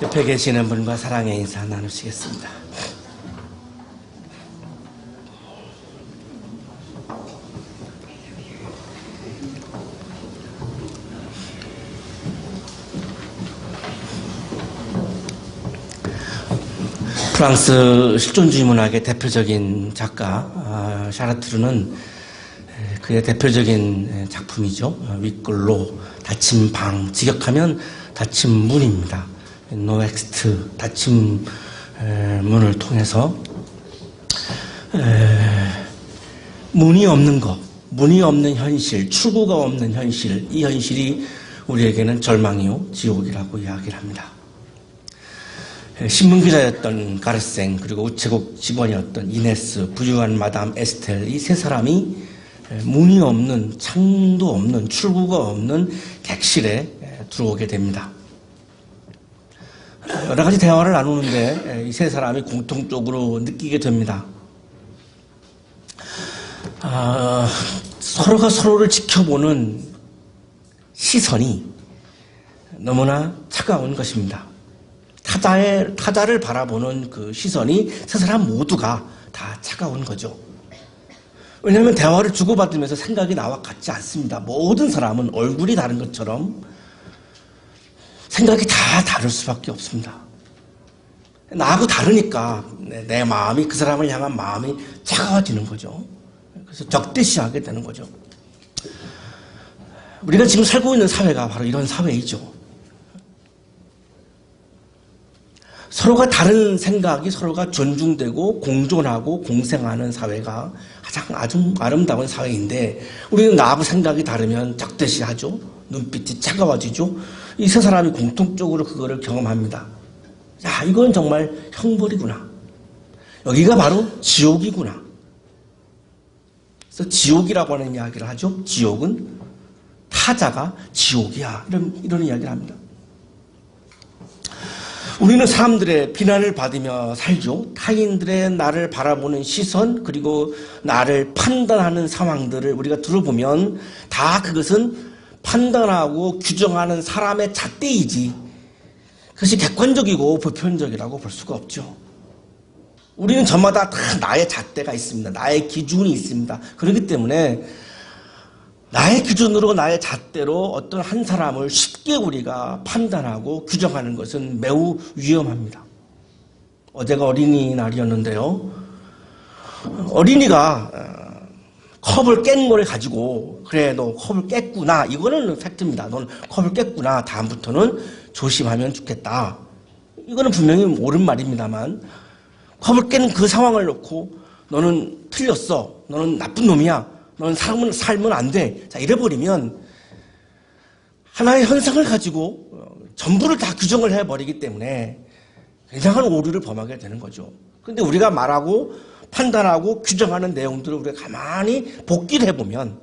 옆에 계시는 분과 사랑의 인사 나누시겠습니다. 프랑스 실존주의 문학의 대표적인 작가 샤르트르는 그의 대표적인 작품이죠. 윗글로 닫힌 방, 직역하면 닫힌 문입니다. 노엑스트, 닫힌 문을 통해서 문이 없는 것, 문이 없는 현실, 출구가 없는 현실, 이 현실이 우리에게는 절망이요 지옥이라고 이야기를 합니다. 신문기자였던 가르생, 그리고 우체국 직원이었던 이네스, 부유한 마담 에스텔, 이 세 사람이 문이 없는, 창도 없는, 출구가 없는 객실에 들어오게 됩니다. 여러 가지 대화를 나누는데 이 세 사람이 공통적으로 느끼게 됩니다. 서로가 서로를 지켜보는 시선이 너무나 차가운 것입니다. 타자를 바라보는 그 시선이 세 사람 모두가 다 차가운 거죠. 왜냐하면 대화를 주고받으면서 생각이 나와 같지 않습니다. 모든 사람은 얼굴이 다른 것처럼 생각이 다 다를 수밖에 없습니다. 나하고 다르니까 내 마음이, 그 사람을 향한 마음이 차가워지는 거죠. 그래서 적대시하게 되는 거죠. 우리가 지금 살고 있는 사회가 바로 이런 사회이죠. 서로가 다른 생각이 서로가 존중되고 공존하고 공생하는 사회가 가장 아주 아름다운 사회인데, 우리는 나하고 생각이 다르면 적대시하죠. 눈빛이 차가워지죠. 이 세 사람이 공통적으로 그거를 경험합니다. 야, 이건 정말 형벌이구나. 여기가 바로 지옥이구나. 그래서 지옥이라고 하는 이야기를 하죠. 지옥은 타자가 지옥이야. 이런 이야기를 합니다. 우리는 사람들의 비난을 받으며 살죠. 타인들의 나를 바라보는 시선, 그리고 나를 판단하는 상황들을 우리가 들어보면 다 그것은 판단하고 규정하는 사람의 잣대이지, 그것이 객관적이고 보편적이라고 볼 수가 없죠. 우리는 저마다 다 나의 잣대가 있습니다. 나의 기준이 있습니다. 그렇기 때문에 나의 기준으로, 나의 잣대로 어떤 한 사람을 쉽게 우리가 판단하고 규정하는 것은 매우 위험합니다. 어제가 어린이날이었는데요. 어린이가 컵을 깬 걸 가지고, 그래, 너 컵을 깼구나. 이거는 팩트입니다. 넌 컵을 깼구나. 다음부터는 조심하면 좋겠다. 이거는 분명히 옳은 말입니다만, 컵을 깬 그 상황을 놓고 너는 틀렸어. 너는 나쁜 놈이야. 너는 살면 안 돼. 자, 이래버리면 하나의 현상을 가지고 전부를 다 규정을 해버리기 때문에 굉장한 오류를 범하게 되는 거죠. 그런데 우리가 말하고 판단하고 규정하는 내용들을 우리가 가만히 복기를 해보면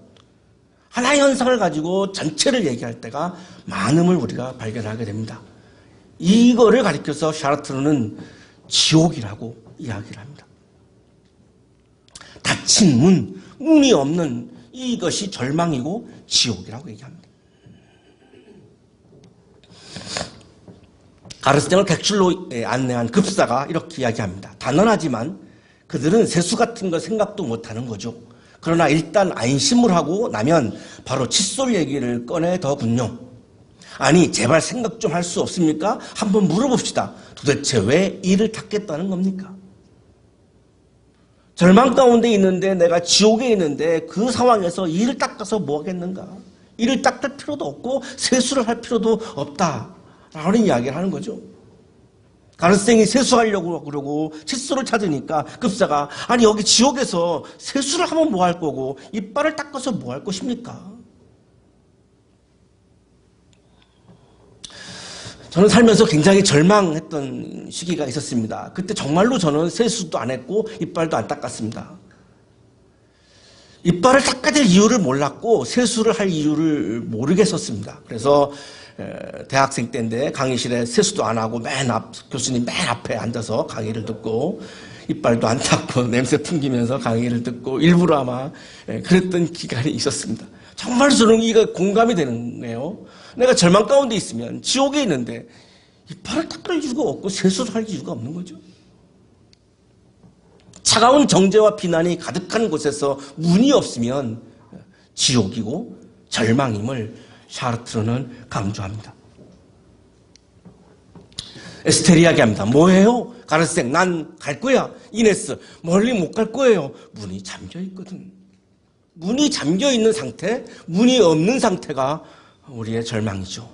하나의 현상을 가지고 전체를 얘기할 때가 많음을 우리가 발견하게 됩니다. 이거를 가리켜서 샤르트르는 지옥이라고 이야기를 합니다. 닫힌 문, 문이 없는 이것이 절망이고 지옥이라고 얘기합니다. 가르생을 객실로 안내한 급사가 이렇게 이야기합니다. 단언하지만 그들은 세수 같은 거 생각도 못하는 거죠. 그러나 일단 안심을 하고 나면 바로 칫솔 얘기를 꺼내더군요. 아니, 제발 생각 좀 할 수 없습니까? 한번 물어봅시다. 도대체 왜 이를 닦겠다는 겁니까? 절망 가운데 있는데, 내가 지옥에 있는데 그 상황에서 이를 닦아서 뭐 하겠는가? 이를 닦을 필요도 없고 세수를 할 필요도 없다라는 이야기를 하는 거죠. 가르생이 세수하려고 그러고 칫솔을 찾으니까 급사가, 아니 여기 지옥에서 세수를 하면 뭐 할 거고 이빨을 닦아서 뭐 할 것입니까? 저는 살면서 굉장히 절망했던 시기가 있었습니다. 그때 정말로 저는 세수도 안 했고 이빨도 안 닦았습니다. 이빨을 닦아야 될 이유를 몰랐고 세수를 할 이유를 모르겠었습니다. 그래서 대학생 때인데 강의실에 세수도 안 하고 교수님 맨 앞에 앉아서 강의를 듣고 이빨도 안 닦고 냄새 풍기면서 강의를 듣고 일부러 아마 그랬던 기간이 있었습니다. 정말 저는 이거 공감이 되는 거예요. 내가 절망 가운데 있으면, 지옥에 있는데 이빨을 닦을 이유가 없고 세수를 할 이유가 없는 거죠. 차가운 정죄와 비난이 가득한 곳에서 문이 없으면 지옥이고 절망임을 샤르트르는 강조합니다. 에스텔이 이야기합니다. 뭐해요? 가르생, 난 갈 거야. 이네스, 멀리 못 갈 거예요. 문이 잠겨 있거든. 문이 잠겨 있는 상태, 문이 없는 상태가 우리의 절망이죠.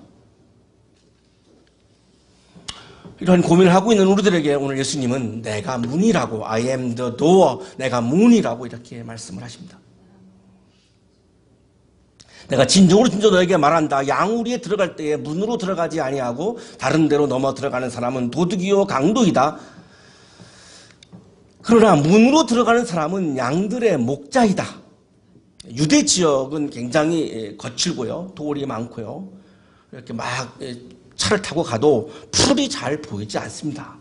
이런 고민을 하고 있는 우리들에게 오늘 예수님은 내가 문이라고, I am the door, 내가 문이라고 이렇게 말씀을 하십니다. 내가 진정으로 너에게 말한다. 양우리에 들어갈 때에 문으로 들어가지 아니하고 다른 데로 넘어 들어가는 사람은 도둑이요 강도이다. 그러나 문으로 들어가는 사람은 양들의 목자이다. 유대 지역은 굉장히 거칠고요. 돌이 많고요. 이렇게 막 차를 타고 가도 풀이 잘 보이지 않습니다.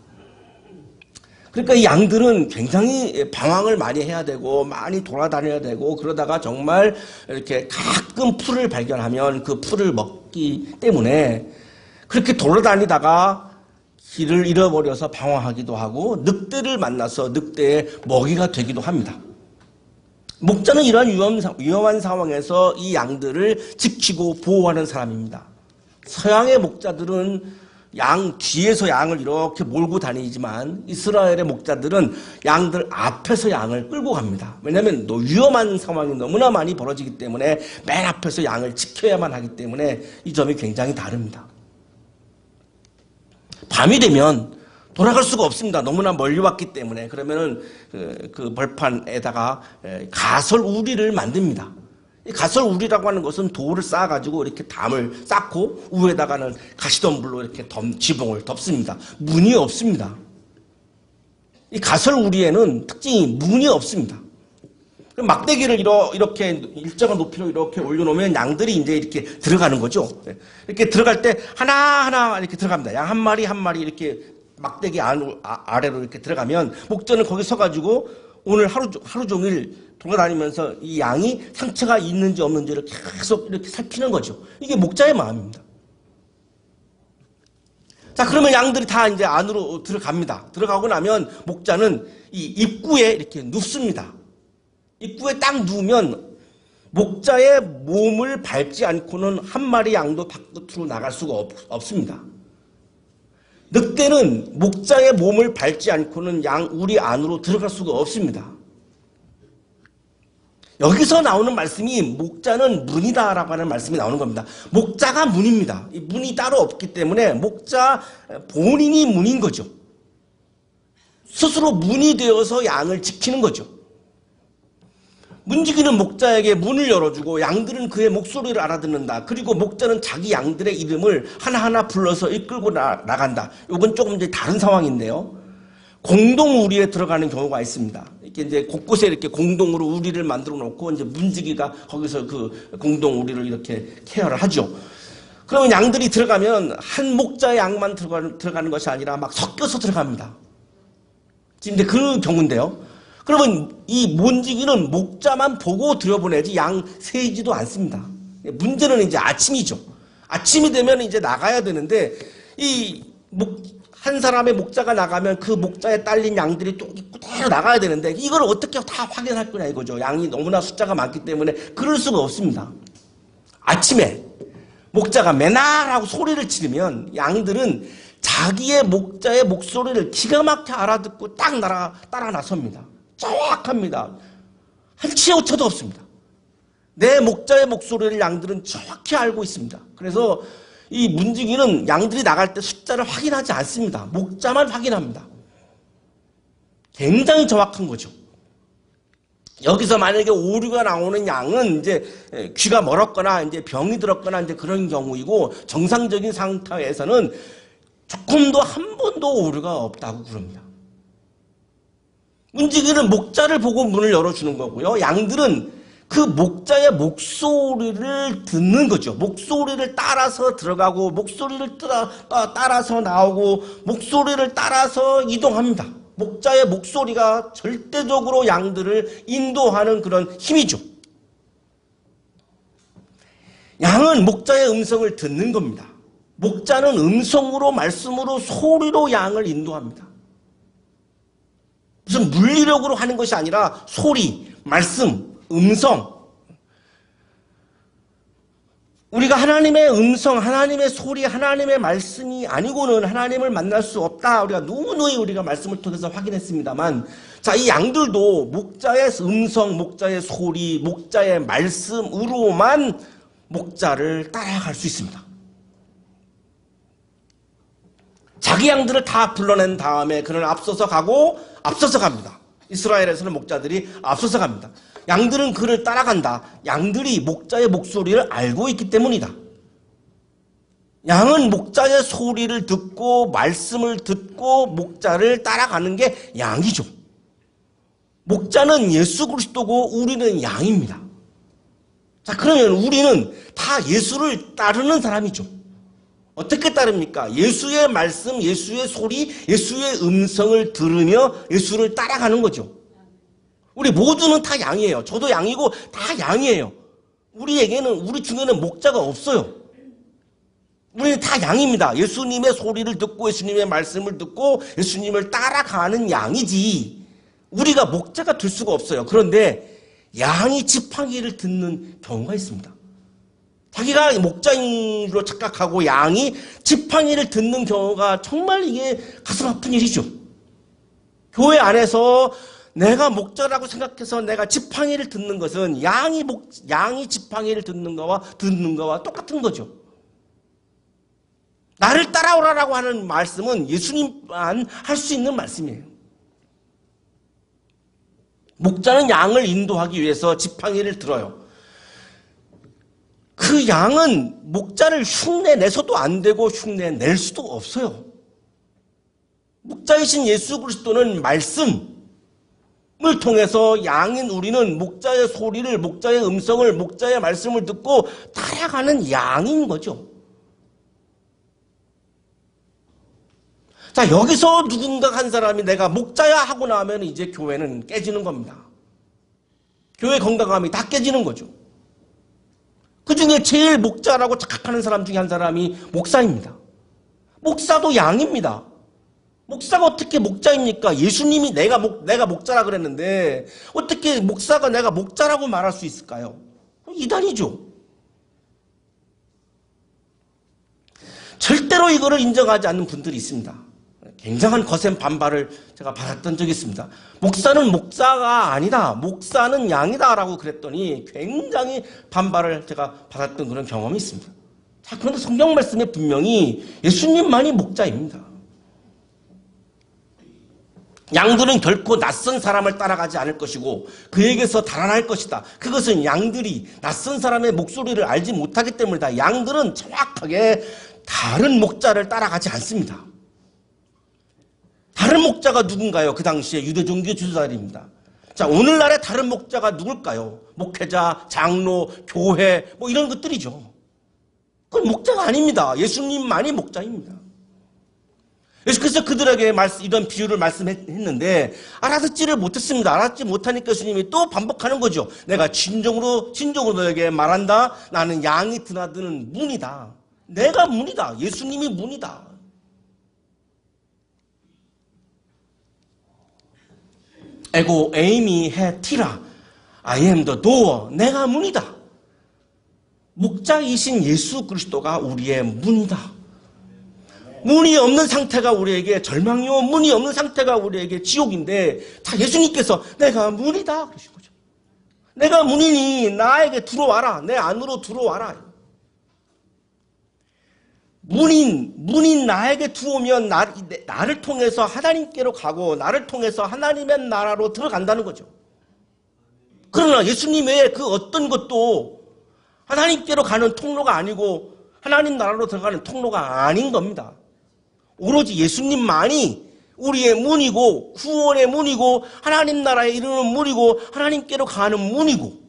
그러니까 이 양들은 굉장히 방황을 많이 해야 되고 많이 돌아다녀야 되고 그러다가 정말 이렇게 가끔 풀을 발견하면 그 풀을 먹기 때문에 그렇게 돌아다니다가 길을 잃어버려서 방황하기도 하고 늑대를 만나서 늑대의 먹이가 되기도 합니다. 목자는 이러한 위험한 상황에서 이 양들을 지키고 보호하는 사람입니다. 서양의 목자들은 양 뒤에서 양을 이렇게 몰고 다니지만 이스라엘의 목자들은 양들 앞에서 양을 끌고 갑니다. 왜냐하면 위험한 상황이 너무나 많이 벌어지기 때문에 맨 앞에서 양을 지켜야만 하기 때문에 이 점이 굉장히 다릅니다. 밤이 되면 돌아갈 수가 없습니다. 너무나 멀리 왔기 때문에. 그러면은 그 벌판에다가 가설 우리를 만듭니다. 이 가설 우리라고 하는 것은 돌을 쌓아가지고 이렇게 담을 쌓고 위에다가는 가시덤불로 이렇게 지붕을 덮습니다. 문이 없습니다. 이 가설 우리에는 특징이 문이 없습니다. 막대기를 이렇게 일정한 높이로 이렇게 올려놓으면 양들이 이제 이렇게 들어가는 거죠. 이렇게 들어갈 때 하나하나 이렇게 들어갑니다. 양 한 마리 한 마리 이렇게 막대기 아래로 이렇게 들어가면 목자는 거기 서가지고 오늘 하루 종일 돌아다니면서 이 양이 상처가 있는지 없는지를 계속 이렇게 살피는 거죠. 이게 목자의 마음입니다. 자, 그러면 양들이 다 이제 안으로 들어갑니다. 들어가고 나면 목자는 이 입구에 이렇게 눕습니다. 입구에 딱 누우면 목자의 몸을 밟지 않고는 한 마리 양도 바깥으로 나갈 수가 없습니다. 늑대는 목자의 몸을 밟지 않고는 우리 안으로 들어갈 수가 없습니다. 여기서 나오는 말씀이 목자는 문이다라고 하는 말씀이 나오는 겁니다. 목자가 문입니다. 이 문이 따로 없기 때문에 목자 본인이 문인 거죠. 스스로 문이 되어서 양을 지키는 거죠. 문지기는 목자에게 문을 열어주고 양들은 그의 목소리를 알아듣는다. 그리고 목자는 자기 양들의 이름을 하나하나 불러서 이끌고 나간다. 이건 조금 이제 다른 상황인데요. 공동 우리에 들어가는 경우가 있습니다. 이렇게 이제 곳곳에 이렇게 공동으로 우리를 만들어 놓고 이제 문지기가 거기서 그 공동 우리를 이렇게 케어를 하죠. 그러면 양들이 들어가면 한 목자의 양만 들어가는 것이 아니라 막 섞여서 들어갑니다. 지금 이제 그 경우인데요. 그러면 이 문지기는 목자만 보고 들여보내지 양 세이지도 않습니다. 문제는 이제 아침이죠. 아침이 되면 이제 나가야 되는데 한 사람의 목자가 나가면 그 목자에 딸린 양들이 또 그대로 나가야 되는데 이걸 어떻게 다 확인할 거냐 이거죠. 양이 너무나 숫자가 많기 때문에 그럴 수가 없습니다. 아침에 목자가 메나라고 소리를 지르면 양들은 자기의 목자의 목소리를 기가 막히게 알아듣고 딱 따라 나섭니다. 정확합니다. 한 치의 오차도 없습니다. 내 목자의 목소리를 양들은 정확히 알고 있습니다. 그래서 이 문지기는 양들이 나갈 때 숫자를 확인하지 않습니다. 목자만 확인합니다. 굉장히 정확한 거죠. 여기서 만약에 오류가 나오는 양은 이제 귀가 멀었거나 이제 병이 들었거나 이제 그런 경우이고 정상적인 상태에서는 조금도 한 번도 오류가 없다고 그럽니다. 문지기는 목자를 보고 문을 열어주는 거고요. 양들은 그 목자의 목소리를 듣는 거죠. 목소리를 따라서 들어가고 목소리를 따라서 나오고 목소리를 따라서 이동합니다. 목자의 목소리가 절대적으로 양들을 인도하는 그런 힘이죠. 양은 목자의 음성을 듣는 겁니다. 목자는 음성으로, 말씀으로, 소리로 양을 인도합니다. 무슨 물리력으로 하는 것이 아니라 소리, 말씀, 음성. 우리가 하나님의 음성, 하나님의 소리, 하나님의 말씀이 아니고는 하나님을 만날 수 없다. 우리가 누누이 우리가 말씀을 통해서 확인했습니다만, 자, 이 양들도 목자의 음성, 목자의 소리, 목자의 말씀으로만 목자를 따라갈 수 있습니다. 자기 양들을 다 불러낸 다음에 그는 앞서서 가고 앞서서 갑니다. 이스라엘에서는 목자들이 앞서서 갑니다. 양들은 그를 따라간다. 양들이 목자의 목소리를 알고 있기 때문이다. 양은 목자의 소리를 듣고 말씀을 듣고 목자를 따라가는 게 양이죠. 목자는 예수 그리스도고 우리는 양입니다. 자, 그러면 우리는 다 예수를 따르는 사람이죠. 어떻게 따릅니까? 예수의 말씀, 예수의 소리, 예수의 음성을 들으며 예수를 따라가는 거죠. 우리 모두는 다 양이에요. 저도 양이고 다 양이에요. 우리 중에는 목자가 없어요. 우리는 다 양입니다. 예수님의 소리를 듣고 예수님의 말씀을 듣고 예수님을 따라가는 양이지 우리가 목자가 될 수가 없어요. 그런데 양이 지팡이를 듣는 경우가 있습니다. 자기가 목자인으로 착각하고 양이 지팡이를 듣는 경우가 정말 이게 가슴 아픈 일이죠. 교회 안에서 내가 목자라고 생각해서 내가 지팡이를 듣는 것은 양이 지팡이를 듣는 거와 똑같은 거죠. 나를 따라오라라고 하는 말씀은 예수님만 할 수 있는 말씀이에요. 목자는 양을 인도하기 위해서 지팡이를 들어요. 그 양은 목자를 흉내내서도 안 되고 흉내낼 수도 없어요. 목자이신 예수 그리스도는 말씀을 통해서 양인 우리는 목자의 소리를, 목자의 음성을, 목자의 말씀을 듣고 따라가는 양인 거죠. 자, 여기서 누군가 한 사람이 내가 목자야 하고 나면 이제 교회는 깨지는 겁니다. 교회 건강함이 다 깨지는 거죠. 그 중에 제일 목자라고 착각하는 사람 중에 한 사람이 목사입니다. 목사도 양입니다. 목사가 어떻게 목자입니까? 예수님이 내가 목자라 그랬는데 어떻게 목사가 내가 목자라고 말할 수 있을까요? 이단이죠. 절대로 이거를 인정하지 않는 분들이 있습니다. 굉장한 거센 반발을 제가 받았던 적이 있습니다. 목사는 목자가 아니다. 목사는 양이다 라고 그랬더니 굉장히 반발을 제가 받았던 그런 경험이 있습니다. 자, 그런데 성경 말씀에 분명히 예수님만이 목자입니다. 양들은 결코 낯선 사람을 따라가지 않을 것이고 그에게서 달아날 것이다. 그것은 양들이 낯선 사람의 목소리를 알지 못하기 때문이다. 양들은 정확하게 다른 목자를 따라가지 않습니다. 다른 목자가 누군가요? 그 당시에 유대 종교 지도자들입니다. 자, 오늘날의 다른 목자가 누굴까요? 목회자, 장로, 교회 뭐 이런 것들이죠. 그건 목자가 아닙니다. 예수님만이 목자입니다. 예수께서 그들에게 이런 비유를 말씀했는데 알아듣지를 못했습니다. 알아듣지 못하니까 예수님이 또 반복하는 거죠. 내가 진정으로 너에게 말한다. 나는 양이 드나드는 문이다. 내가 문이다. 예수님이 문이다. 에고 에이미 해 티라. I am the door. 내가 문이다. 목자이신 예수 그리스도가 우리의 문이다. 문이 없는 상태가 우리에게 절망이요, 문이 없는 상태가 우리에게 지옥인데, 다 예수님께서 내가 문이다 그러신 거죠. 내가 문이니 나에게 들어와라. 내 안으로 들어와라. 문인 나에게 들어오면 나를 통해서 하나님께로 가고 나를 통해서 하나님의 나라로 들어간다는 거죠. 그러나 예수님 외에 그 어떤 것도 하나님께로 가는 통로가 아니고 하나님 나라로 들어가는 통로가 아닌 겁니다. 오로지 예수님만이 우리의 문이고 구원의 문이고 하나님 나라에 이르는 문이고 하나님께로 가는 문이고,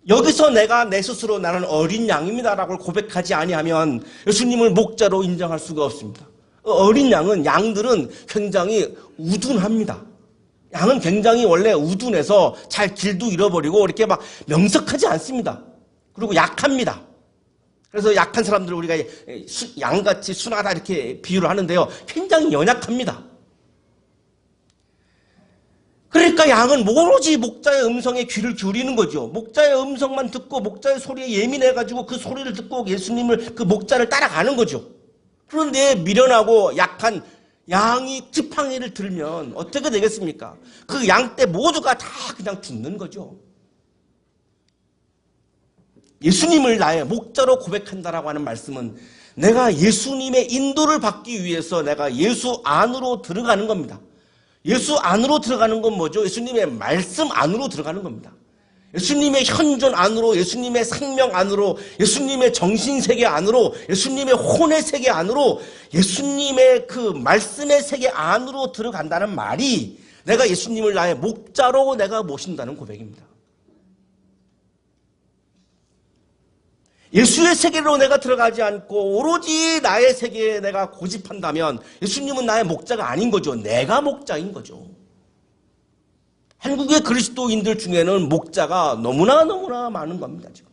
여기서 내가 내 스스로 나는 어린 양입니다라고 고백하지 아니하면 예수님을 목자로 인정할 수가 없습니다. 어린 양들은 굉장히 우둔합니다. 양은 굉장히 원래 우둔해서 잘 길도 잃어버리고 이렇게 막 명석하지 않습니다. 그리고 약합니다. 그래서 약한 사람들을 우리가 양같이 순하다 이렇게 비유를 하는데요. 굉장히 연약합니다. 그러니까 양은 오로지 목자의 음성에 귀를 기울이는 거죠. 목자의 음성만 듣고 목자의 소리에 예민해가지고 그 소리를 듣고 예수님을, 그 목자를 따라가는 거죠. 그런데 미련하고 약한 양이 지팡이를 들면 어떻게 되겠습니까? 그 양떼 모두가 다 그냥 죽는 거죠. 예수님을 나의 목자로 고백한다라고 하는 말씀은 내가 예수님의 인도를 받기 위해서 내가 예수 안으로 들어가는 겁니다. 예수 안으로 들어가는 건 뭐죠? 예수님의 말씀 안으로 들어가는 겁니다. 예수님의 현존 안으로, 예수님의 생명 안으로, 예수님의 정신세계 안으로, 예수님의 혼의 세계 안으로, 예수님의 그 말씀의 세계 안으로 들어간다는 말이 내가 예수님을 나의 목자로 내가 모신다는 고백입니다. 예수의 세계로 내가 들어가지 않고 오로지 나의 세계에 내가 고집한다면 예수님은 나의 목자가 아닌 거죠. 내가 목자인 거죠. 한국의 그리스도인들 중에는 목자가 너무나 많은 겁니다. 지금.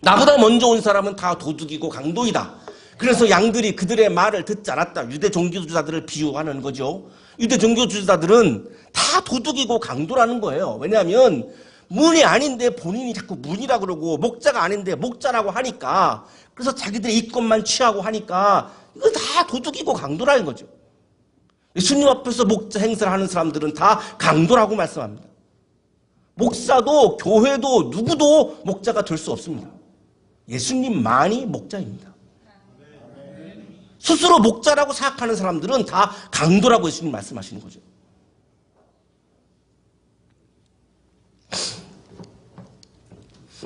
나보다 먼저 온 사람은 다 도둑이고 강도이다. 그래서 양들이 그들의 말을 듣지 않았다. 유대 종교주자들을 비유하는 거죠. 유대 종교주자들은 다 도둑이고 강도라는 거예요. 왜냐하면 문이 아닌데 본인이 자꾸 문이라 그러고 목자가 아닌데 목자라고 하니까, 그래서 자기들의 이권만 취하고 하니까 이거 다 도둑이고 강도라는 거죠. 예수님 앞에서 목자 행세를 하는 사람들은 다 강도라고 말씀합니다. 목사도 교회도 누구도 목자가 될 수 없습니다. 예수님만이 목자입니다. 스스로 목자라고 생각하는 사람들은 다 강도라고 예수님 말씀하시는 거죠.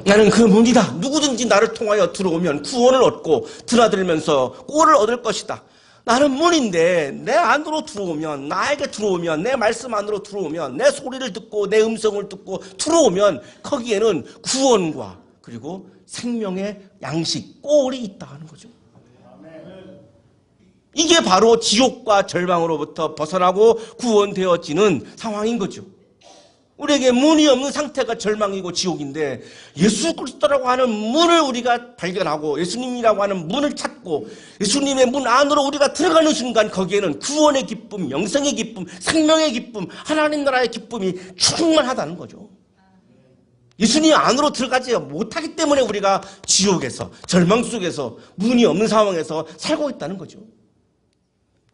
나는 그 문이다. 누구든지 나를 통하여 들어오면 구원을 얻고 드나들면서 꼴을 얻을 것이다. 나는 문인데 내 안으로 들어오면, 나에게 들어오면, 내 말씀 안으로 들어오면, 내 소리를 듣고 내 음성을 듣고 들어오면 거기에는 구원과 그리고 생명의 양식, 꼴이 있다 하는 거죠. 이게 바로 지옥과 절망으로부터 벗어나고 구원되어지는 상황인 거죠. 우리에게 문이 없는 상태가 절망이고 지옥인데 예수 그리스도라고 하는 문을 우리가 발견하고 예수님이라고 하는 문을 찾고 예수님의 문 안으로 우리가 들어가는 순간 거기에는 구원의 기쁨, 영생의 기쁨, 생명의 기쁨, 하나님 나라의 기쁨이 충만하다는 거죠. 예수님 안으로 들어가지 못하기 때문에 우리가 지옥에서, 절망 속에서, 문이 없는 상황에서 살고 있다는 거죠.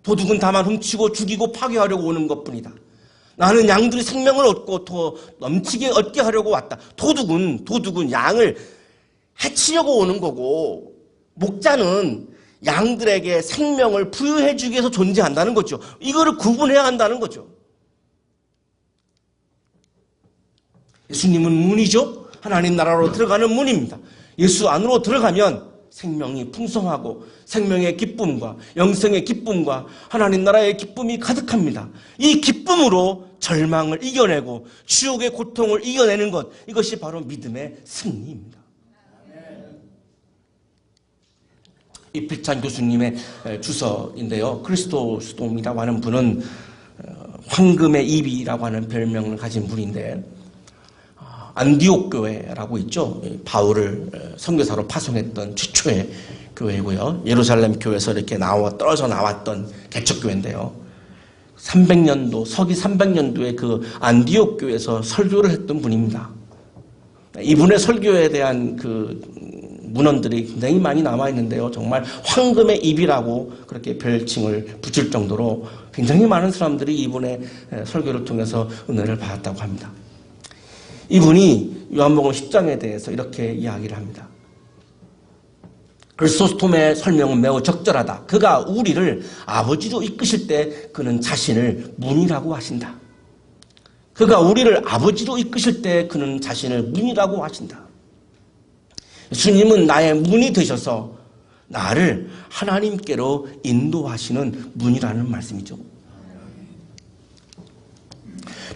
도둑은 다만 훔치고 죽이고 파괴하려고 오는 것뿐이다. 나는 양들이 생명을 얻고 더 넘치게 얻게 하려고 왔다. 도둑은 양을 해치려고 오는 거고, 목자는 양들에게 생명을 부여해 주기 위해서 존재한다는 거죠. 이거를 구분해야 한다는 거죠. 예수님은 문이죠. 하나님 나라로 들어가는 문입니다. 예수 안으로 들어가면 생명이 풍성하고 생명의 기쁨과 영생의 기쁨과 하나님 나라의 기쁨이 가득합니다. 이 기쁨으로 절망을 이겨내고 지옥의 고통을 이겨내는 것, 이것이 바로 믿음의 승리입니다. 이필찬 교수님의 주서인데요. 크리스토스돔이라고 하는 분은 황금의 입이라고 하는 별명을 가진 분인데, 안디옥 교회라고 있죠. 바울을 선교사로 파송했던 최초의 교회고요. 예루살렘 교회에서 이렇게 떨어져 나왔던 개척교회인데요. 300년도, 서기 300년도에 그 안디옥 교회에서 설교를 했던 분입니다. 이분의 설교에 대한 그 문헌들이 굉장히 많이 남아있는데요. 정말 황금의 입이라고 그렇게 별칭을 붙일 정도로 굉장히 많은 사람들이 이분의 설교를 통해서 은혜를 받았다고 합니다. 이분이 요한복음 10장에 대해서 이렇게 이야기를 합니다. 크리스토스톰의 설명은 매우 적절하다. 그가 우리를 아버지로 이끄실 때 그는 자신을 문이라고 하신다. 그가 우리를 아버지로 이끄실 때 그는 자신을 문이라고 하신다. 예수님은 나의 문이 되셔서 나를 하나님께로 인도하시는 문이라는 말씀이죠.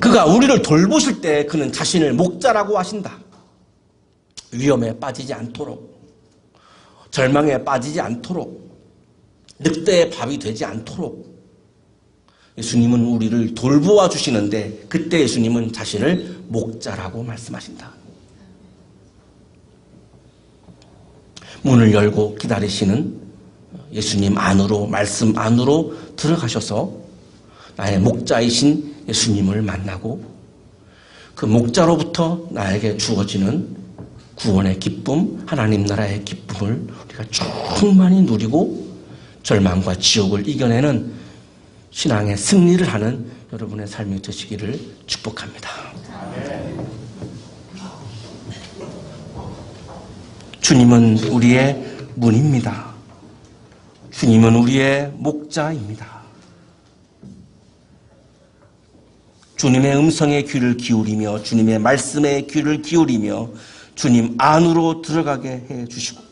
그가 우리를 돌보실 때 그는 자신을 목자라고 하신다. 위험에 빠지지 않도록, 절망에 빠지지 않도록, 늑대의 밥이 되지 않도록 예수님은 우리를 돌보아 주시는데, 그때 예수님은 자신을 목자라고 말씀하신다. 문을 열고 기다리시는 예수님 안으로, 말씀 안으로 들어가셔서 나의 목자이신 예수님을 만나고 그 목자로부터 나에게 주어지는 구원의 기쁨, 하나님 나라의 기쁨을 우리가 충만히 누리고 절망과 지옥을 이겨내는 신앙의 승리를 하는 여러분의 삶이 되시기를 축복합니다. 주님은 우리의 문입니다. 주님은 우리의 목자입니다. 주님의 음성에 귀를 기울이며 주님의 말씀에 귀를 기울이며 주님 안으로 들어가게 해주시고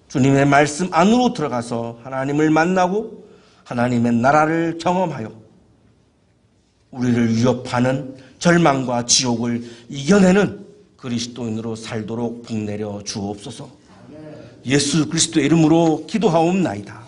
주님의 말씀 안으로 들어가서 하나님을 만나고 하나님의 나라를 경험하여 우리를 위협하는 절망과 지옥을 이겨내는 그리스도인으로 살도록 복내려 주옵소서. 예수 그리스도의 이름으로 기도하옵나이다.